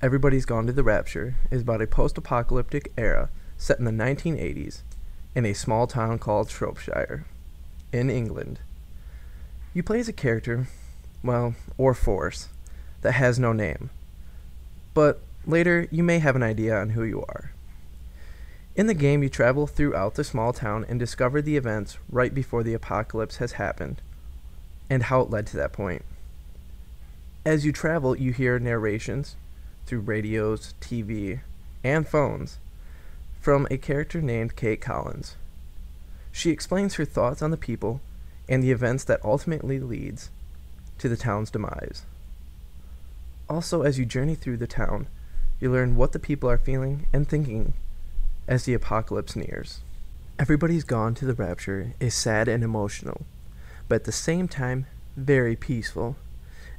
Everybody's Gone to the Rapture is about a post-apocalyptic era set in the 1980s in a small town called Shropshire, in England. You play as a character, or force, that has no name, but later you may have an idea on who you are. In the game, you travel throughout the small town and discover the events right before the apocalypse has happened, and how it led to that point. As you travel, you hear narrations through radios, TV, and phones from a character named Kate Collins. She explains her thoughts on the people and the events that ultimately leads to the town's demise. Also, as you journey through the town, you learn what the people are feeling and thinking as the apocalypse nears. Everybody's Gone to the Rapture is sad and emotional, but at the same time, very peaceful.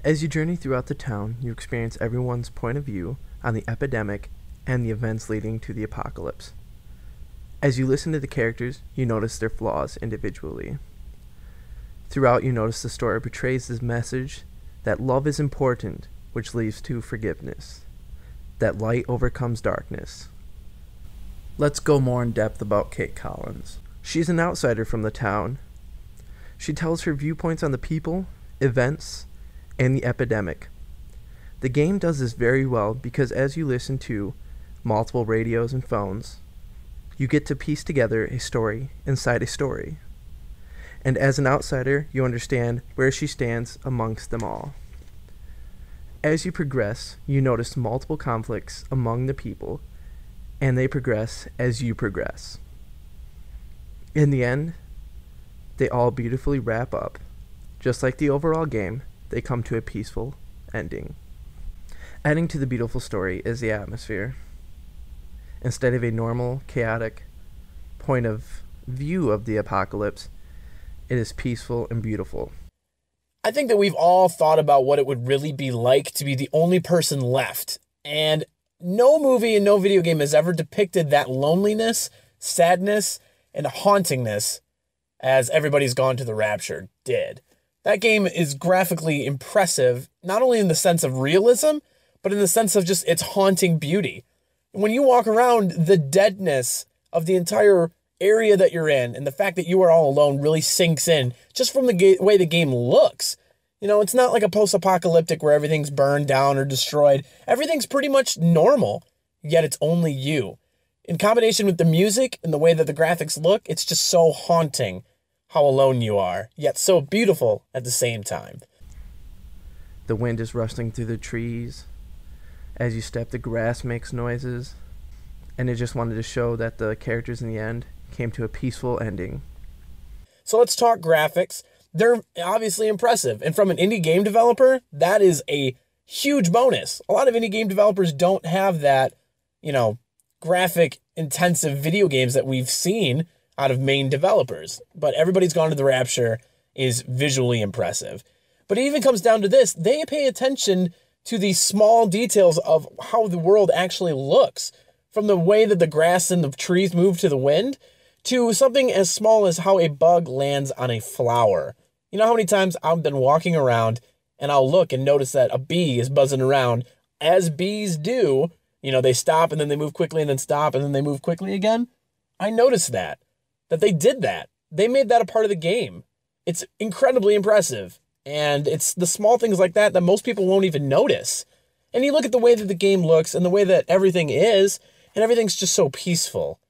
As you journey throughout the town, you experience everyone's point of view on the epidemic and the events leading to the apocalypse. As you listen to the characters, you notice their flaws individually. Throughout, you notice the story portrays this message that love is important, which leads to forgiveness, that light overcomes darkness. Let's go more in depth about Kate Collins. She's an outsider from the town. She tells her viewpoints on the people, events, and the epidemic. The game does this very well because as you listen to multiple radios and phones, you get to piece together a story inside a story. And as an outsider, you understand where she stands amongst them all. As you progress, you notice multiple conflicts among the people, and they progress as you progress. In the end, they all beautifully wrap up. Just like the overall game, they come to a peaceful ending. Adding to the beautiful story is the atmosphere. Instead of a normal, chaotic point of view of the apocalypse, it is peaceful and beautiful. I think that we've all thought about what it would really be like to be the only person left. And no movie and no video game has ever depicted that loneliness, sadness, and hauntingness as Everybody's Gone to the Rapture did. That game is graphically impressive, not only in the sense of realism, but in the sense of just its haunting beauty. When you walk around, the deadness of the entire area that you're in and the fact that you are all alone really sinks in just from the way the game looks. You know, it's not like a post-apocalyptic where everything's burned down or destroyed. Everything's pretty much normal, yet it's only you. In combination with the music and the way that the graphics look, it's just so haunting how alone you are, yet so beautiful at the same time. The wind is rustling through the trees. As you step, the grass makes noises. And it just wanted to show that the characters in the end came to a peaceful ending. So let's talk graphics. They're obviously impressive. And from an indie game developer, that is a huge bonus. A lot of indie game developers don't have that, graphic intensive video games that we've seen out of main developers. But Everybody's Gone to the Rapture is visually impressive. But it even comes down to this. They pay attention to the small details of how the world actually looks. From the way that the grass and the trees move to the wind, to something as small as how a bug lands on a flower. You know how many times I've been walking around and I'll look and notice that a bee is buzzing around, as bees do. They stop and then they move quickly and then stop and then they move quickly again. I noticed that they did that. They made that a part of the game. It's incredibly impressive. And it's the small things like that most people won't even notice. And you look at the way that the game looks and the way that everything is, and everything's just so peaceful.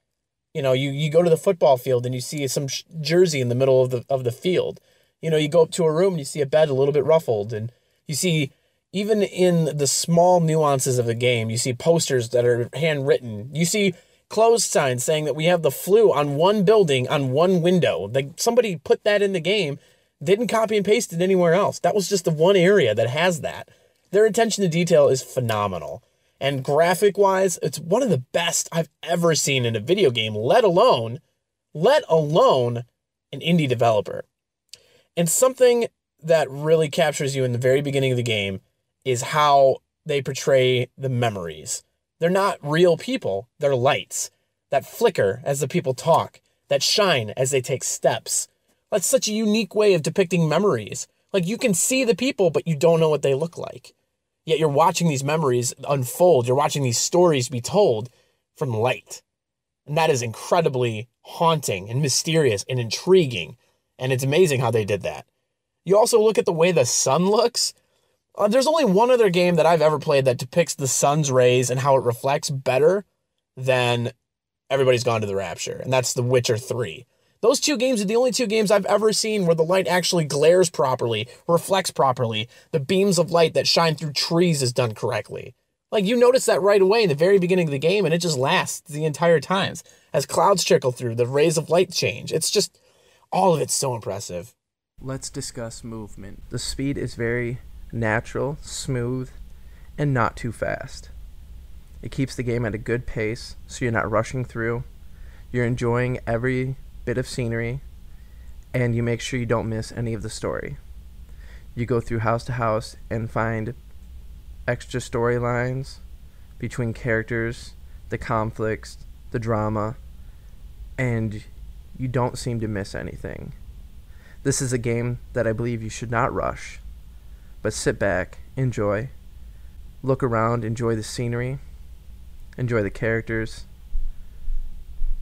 You go to the football field and you see some jersey in the middle of the field. You go up to a room and you see a bed a little bit ruffled, and you see, even in the small nuances of the game, you see posters that are handwritten. You see closed signs saying that we have the flu on one building, on one window. Like somebody put that in the game, didn't copy and paste it anywhere else. That was just the one area that has that. Their attention to detail is phenomenal. And graphic-wise, it's one of the best I've ever seen in a video game, let alone an indie developer. And something that really captures you in the very beginning of the game is how they portray the memories. They're not real people, they're lights that flicker as the people talk, that shine as they take steps. That's such a unique way of depicting memories. Like, you can see the people, but you don't know what they look like. Yet you're watching these memories unfold. You're watching these stories be told from light. And that is incredibly haunting and mysterious and intriguing. And it's amazing how they did that. You also look at the way the sun looks. There's only one other game that I've ever played that depicts the sun's rays and how it reflects better than Everybody's Gone to the Rapture, and that's The Witcher 3. Those two games are the only two games I've ever seen where the light actually glares properly, reflects properly. The beams of light that shine through trees is done correctly. Like, you notice that right away in the very beginning of the game, and it just lasts the entire time. As clouds trickle through, the rays of light change. It's just, all of it's so impressive. Let's discuss movement. The speed is very natural, smooth, and not too fast. It keeps the game at a good pace, so you're not rushing through. You're enjoying every bit of scenery, and you make sure you don't miss any of the story. You go through house to house and find extra storylines between characters, the conflicts, the drama, and you don't seem to miss anything. This is a game that I believe you should not rush, but sit back, enjoy, look around, enjoy the scenery, enjoy the characters,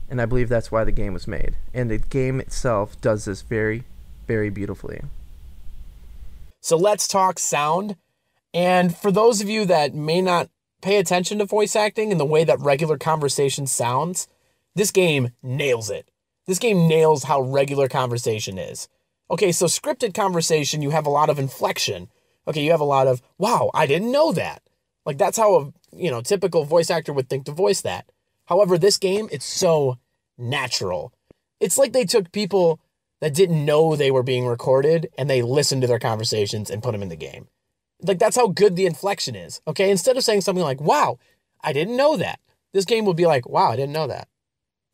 and I believe that's why the game was made. And the game itself does this very, very beautifully. So let's talk sound. And for those of you that may not pay attention to voice acting and the way that regular conversation sounds, this game nails it. This game nails how regular conversation is. Okay, so scripted conversation, you have a lot of inflection. Okay, you have a lot of, wow, I didn't know that. Like, that's how a typical voice actor would think to voice that. However, this game, it's so natural. It's like they took people that didn't know they were being recorded and they listened to their conversations and put them in the game. Like, that's how good the inflection is. Okay, instead of saying something like, wow, I didn't know that. This game would be like, wow, I didn't know that.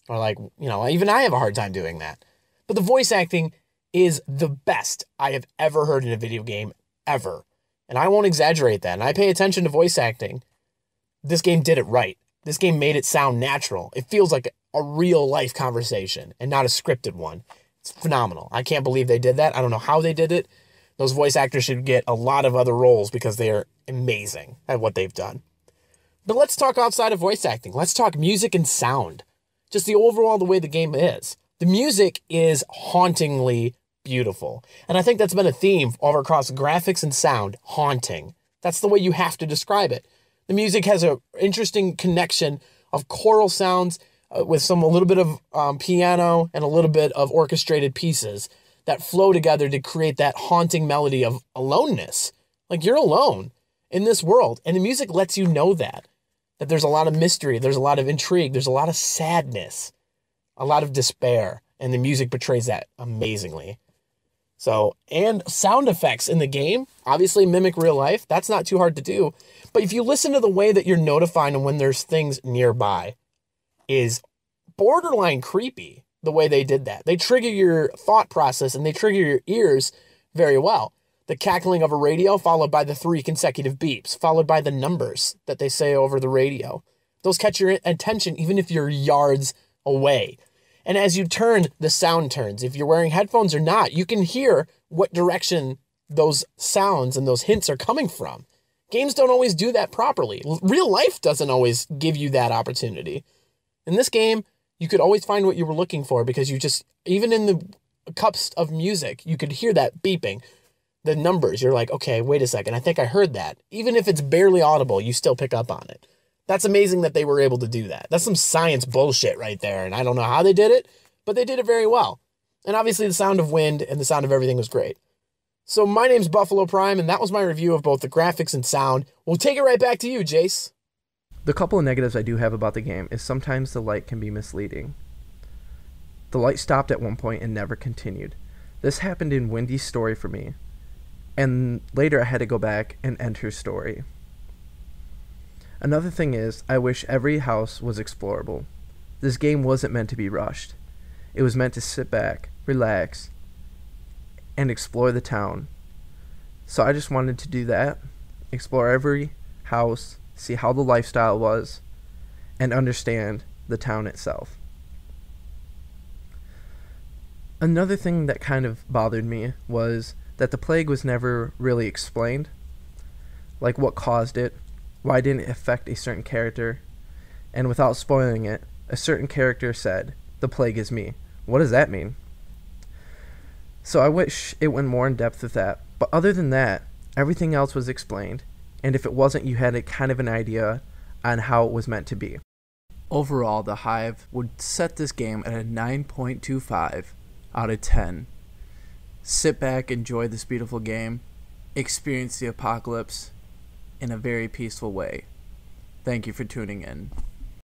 Or like, even I have a hard time doing that. But the voice acting is the best I have ever heard in a video game, ever. And I won't exaggerate that. And I pay attention to voice acting. This game did it right. This game made it sound natural. It feels like a real life conversation and not a scripted one. It's phenomenal. I can't believe they did that. I don't know how they did it. Those voice actors should get a lot of other roles because they are amazing at what they've done. But let's talk outside of voice acting. Let's talk music and sound. Just the way the game is. The music is hauntingly beautiful. And I think that's been a theme all across graphics and sound. Haunting. That's the way you have to describe it. The music has an interesting connection of choral sounds with a little bit of piano and a little bit of orchestrated pieces that flow together to create that haunting melody of aloneness. Like, you're alone in this world. And the music lets you know that there's a lot of mystery, there's a lot of intrigue, there's a lot of sadness, a lot of despair. And the music portrays that amazingly. So, and sound effects in the game obviously mimic real life. That's not too hard to do. But if you listen to the way that you're notified when there's things nearby, is borderline creepy the way they did that. They trigger your thought process and they trigger your ears very well. The cackling of a radio followed by the 3 consecutive beeps, followed by the numbers that they say over the radio. Those catch your attention even if you're yards away. And as you turn, the sound turns. If you're wearing headphones or not, you can hear what direction those sounds and those hints are coming from. Games don't always do that properly. Real life doesn't always give you that opportunity. In this game, you could always find what you were looking for because even in the cups of music, you could hear that beeping. The numbers, you're like, okay, wait a second, I think I heard that. Even if it's barely audible, you still pick up on it. That's amazing that they were able to do that. That's some science bullshit right there, and I don't know how they did it, but they did it very well. And obviously the sound of wind and the sound of everything was great. So my name's Buffalo Prime, and that was my review of both the graphics and sound. We'll take it right back to you, Jayce. The couple of negatives I do have about the game is sometimes the light can be misleading. The light stopped at one point and never continued. This happened in Wendy's story for me, and later I had to go back and end her story. Another thing is, I wish every house was explorable. This game wasn't meant to be rushed. It was meant to sit back, relax, and explore the town. So I just wanted to do that, explore every house, see how the lifestyle was, and understand the town itself. Another thing that kind of bothered me was that the plague was never really explained. like what caused it, why didn't it affect a certain character, and without spoiling it, a certain character said, "The plague is me." What does that mean? So I wish it went more in depth with that, but other than that, everything else was explained, and if it wasn't, you had a kind of an idea on how it was meant to be. Overall, the Hive would set this game at a 9.25 out of 10. Sit back, enjoy this beautiful game, experience the apocalypse in a very peaceful way. Thank you for tuning in.